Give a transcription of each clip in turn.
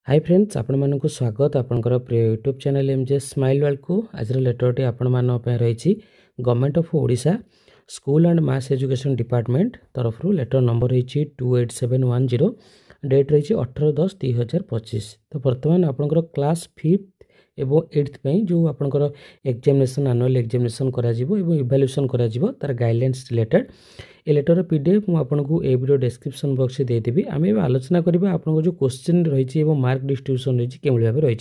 Hi friends आपण मानक स्वागत आपणकर प्रिय YouTube channel MJS smile world को आज लेटरटी आपण मान रही government of Odisha school and mass education department तरफ लेटर नंबर रही 28710 डेट रही 18/10/2025। तो बर्तमान आपंकर क्लास 5th एवं 8th जो आपंकर एग्जामिनेशन एनुअल एग्जामिनेशन इवैल्यूएशन तार guidelines related a letter PDF मुझे ए वीडियो डिस्क्रिप्शन बॉक्स में देदेवी। आम ए आलोचना करवा आपको जो क्वेश्चन रही मार्क डिस्ट्रीब्यूशन रही कि भाव रही।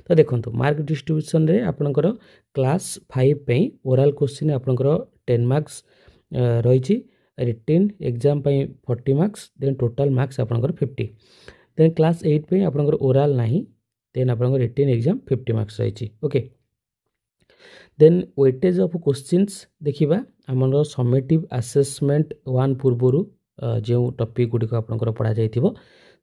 तो देखो मार्क डिस्ट्रीब्यूशन रे आपंकर क्लास 5 पे ओराल क्वेश्चन आपंकर 10 मार्क्स रही, written exam 40 marks, then total marks आपंकर 50। देन क्लास 8 पे आपंकर ओराल नहीं, देन आपंकर रिटेन एग्जाम 50 मार्क्स रही। Okay, then weightage of questions देखिबा आमर समेटिव असेसमेंट 1 पूर्वर जो टॉपिक गुड़िक आपंकर पढ़ा जाइथिबो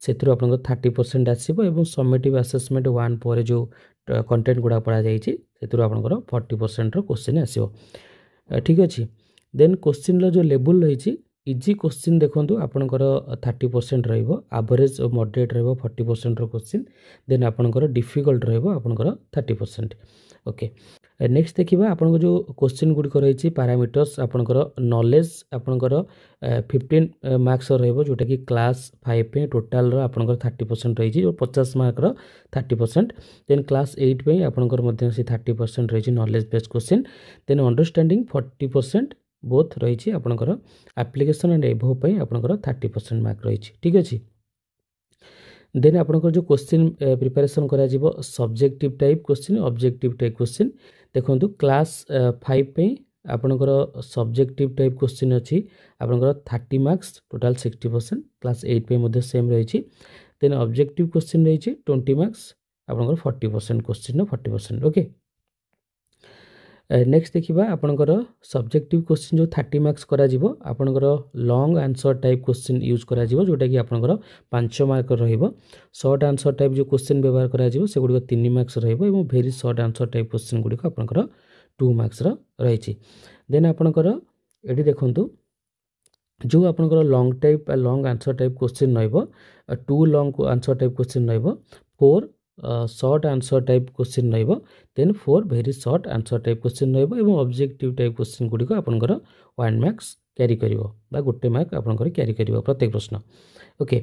सेथुर आपंकर 30% आसीबो एवं समेटिव असेसमेंट 1 पर जो कंटेंट गुड़ा पढ़ा जाइछि सेथुर आपंकर 40% रो क्वेश्चन आसीबो। ठीक अछि। देन क्वेश्चन रो जो लेवल रही इजी क्वेश्चन देखो आपंकर 30% रहिबो, एवरेज और मॉडरेट रहिबो 40% रो क्वेश्चन, देन आपंकर डिफिकल्ट रहिबो आपंकर 30%। ओके, नेक्स्ट देखिबा आपन जो क्वेश्चन गुड़िक रही पैरामीटर्स आपनकर नॉलेज आपनकर 15 मार्क्स रहिबो जोटा कि क्लास 5 पे टोटल रो आपनकर 30% रही जो 50 मार्क रो 30%। देन क्लास 8 पे आपनकर मध्य से 30% रही knowledge based question, then understanding 40% बोथ रही आपनकर एप्लिकेशन एंड एबव पे आपनकर 30% मार्क रही। ठीक अछि। देन आपनकर जो क्वेश्चन प्रिपरेशन करा जिवो subjective type question objective type question देखो क्लास 5 पे आपनकर सब्जेक्टिव टाइप क्वेश्चन अच्छी आपनकर 30 मार्क्स टोटल 60%, क्लास 8 पे मध्य सेम रही। देन ऑब्जेक्टिव क्वेश्चन रही 20 मार्क्स आपनकर 40% क्वेश्चन 40%। ओके, नेक्स्ट देखिबा आपनकर सब्जेक्टिव क्वेश्चन जो 30 मार्क्स करा जिवो आपनकर long answer type question use करा जिवो जोटा कि आपनकर 5 मार्क रहिबो। शॉर्ट आंसर टाइप जो क्वेश्चन व्यवहार करा जिवो से गुडी 3 मार्क्स रहिबो एवं very short answer type question गुडी आपनकर 2 मार्क्स रही। देन आपनकर एडी देखंतु जो आपनकर long type long answer type question रहइबो 2 लॉन्ग आंसर टाइप क्वेश्चन रहइबो, 4 शॉर्ट आंसर टाइप क्वेश्चन रहइबो, then 4 very short answer type question रहइबो एवं ऑब्जेक्टिव टाइप क्वेश्चन गुडी आपनकर 1 मार्क्स कैरी करिवो बा गोटे मार्क आपनकर कैरी करिवो प्रत्येक प्रश्न। ओके,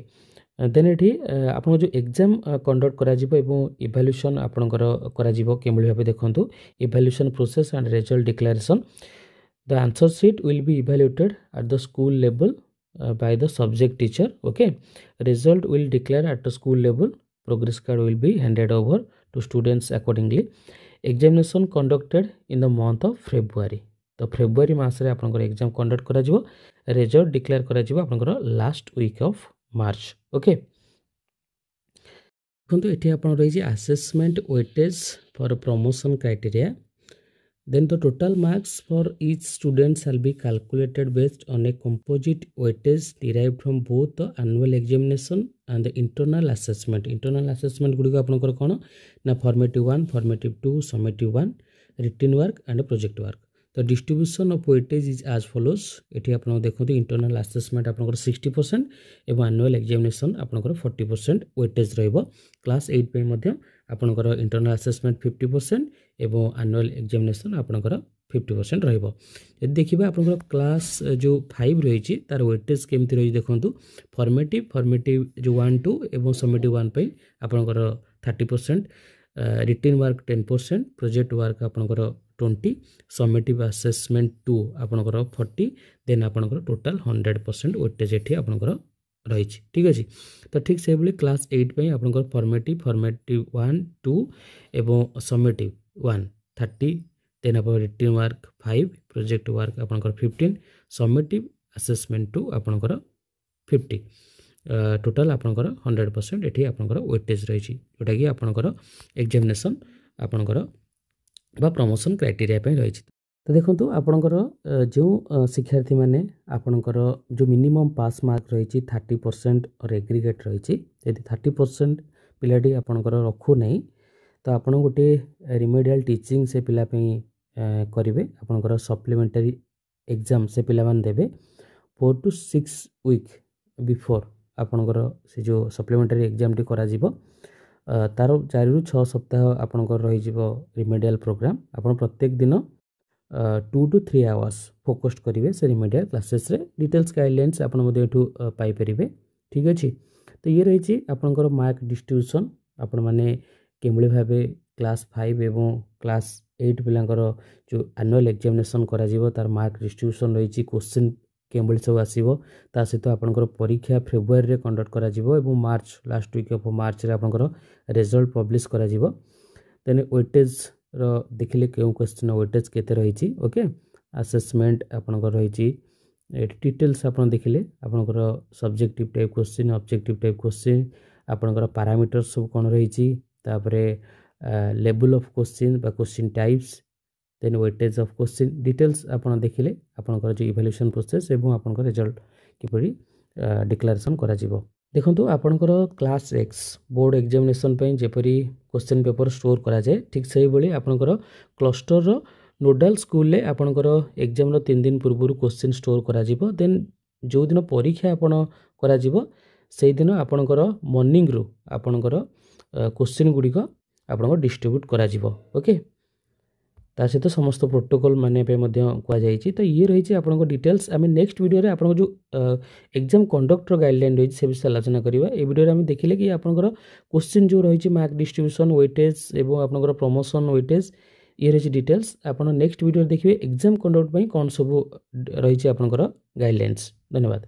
देन एठी आपन जो एग्जाम कंडक्ट करा जिवो एवं इवैल्यूएशन आपनकर करा जिवो केमली भाबे देखंतु evaluation process and result declaration. The answer sheet will be evaluated at the school level by the subject teacher. Okay, result will declare at the school level. Progress card will be handed over to students accordingly. Examination conducted in the month of February. तो February मासरे आपनकर exam conduct करा जिवो, result declare करा जिवो आपनकर last week of March. Okay, देखो एठी आपन रही assessment weightage for promotion criteria. Then the total marks for each student shall be calculated based on a composite weightage derived from both the annual examination and the internal assessment. Internal assessment Gudi आपनकर कौन ना formative 1, formative 2, summative 1, written work and project work. The distribution of weightage is as follows. एठी आपन देखो internal assessment आपनकर 60% एवं annual examination आपनकर 40% weightage रहइबो। Class 8 पे मध्य आपनकर इंटरनल असेसमेंट 50% एवं एनुअल एग्जामिनेशन आपनकर 50% रहइबो। यदि देखिबा आपनकर क्लास जो 5 रही तार वेटेज केमती रही देखंतु फॉर्मेटिव जो 1 2 एवं समेटिव 1 पे आपनकर 30%, रिटेन वर्क 10%, प्रोजेक्ट वर्क आपनकर 20, समेटिव असेसमेंट 2 आपनकर 40, देन आपनकर टोटल 100% वेटेज एठी आपनकर रही। ठीक अच्छे। तो ठीक से भाई क्लास 8 पे आपनकर फॉर्मेटिव 1 2 एवं समेटिव 1 30, देन आप रिटेन वर्क 5, प्रोजेक्ट वर्क आपनकर 15, समेटिव असेसमेंट 2 आपनकर 50, टोटल आपनकर 100% एठी आपनकर वेटेज रही जोटा कि आपनकर एग्जामिनेशन आपनकर बा प्रमोशन क्राइटेरिया पे रही। तो देखो आपणकर जो शिक्षार्थी मैंने आपणकर जो मिनिमम पास मार्क रही 30% और एग्रीगेट रही यदि 30% पिलाटी आपणकर रखु नहीं तो आपण गोटे रिमेडियल टीचिंग से पिलापी करेंगे आपणकर सप्लीमेंटरी एग्जाम से पिला मान देवे 4 to 6 वीक बिफोर आपणकर से जो सप्लीमेंटरी एग्जाम टी करा जिवो तार 4 ରୁ 6 सप्ताह आपणकर रही रिमेडियल प्रोग्राम आपण प्रत्येक दिन 2 to 3 आवर्स फोकस्ड करेंगे से रिमेडियल क्लासेस रे डिटेल्स गाइडलाइंस आपण पाई परिबे। ठीक अच्छे तो ये रही आपणकर मार्क डिस्ट्रीब्यूशन आपण मैंने केमली भावे क्लास 5 एवं क्लास 8 पिलांकर जो एनुअल एग्जामिनेशन करा तार मार्क डिस्ट्रीब्यूशन रही क्वेश्चन केमली सब आसो ता सहित आपंकर परीक्षा फेब्रुआरी रे कंडक्ट करा एवं मार्च लास्ट वीक ऑफ मार्च रे आपंकर रिजल्ट पब्लिश करा देन वेटेज रो देखिले केउ क्वेश्चन वेटेज केते रही ओके असेसमेंट आपंकर रही डिटेल्स आपन देखिले आपंकर subjective type question objective type question आपंकर पैरामीटर्स सब कोन रही तापरे लेवल ऑफ क्वेश्चन बा question types then weightage of question details आपन देखिले आपनकर जो इवैल्यूएशन प्रोसेस एवं आपनकर रिजल्ट किपरि डिक्लेरेशन करा जिवो। देखंतु आपनकर क्लास एक्स बोर्ड एग्जामिनेशन पे जेपरि क्वेश्चन पेपर स्टोर करा जाय ठीक सही बळी आपनकर क्लस्टर रो नोडल स्कूल ले आपनकर एग्जाम रो 3 दिन पूर्व क्वेश्चन स्टोर करा जिवो देन जो दिन परीक्षा आपन करा जिवो सेहि दिन आपनकर मॉर्निंग रो आपनकर क्वेश्चन गुडी को आपन डिस्ट्रीब्यूट करा जिवो ओके ता सहित समस्त प्रोटोकॉल माने पे मध्य कुआ जायछि। तो ये रही आपन डिटेल्स आम नेक्स्ट वीडियो रे आपन जो एग्जाम कंडक्ट गाइडलाइन रही से विषय आलोचना करवा। ए वीडियो आम देखिले कि आपनकर क्वेश्चन जो रही मार्क डिस्ट्रीब्यूशन वेटेज एवं आपनकर प्रमोशन वेटेज ये रही डिटेल्स आपन नेक्स्ट वीडियो देखिए एग्जाम कंडक्ट कौन सब रही आपनकर गाइडलाइंस। धन्यवाद।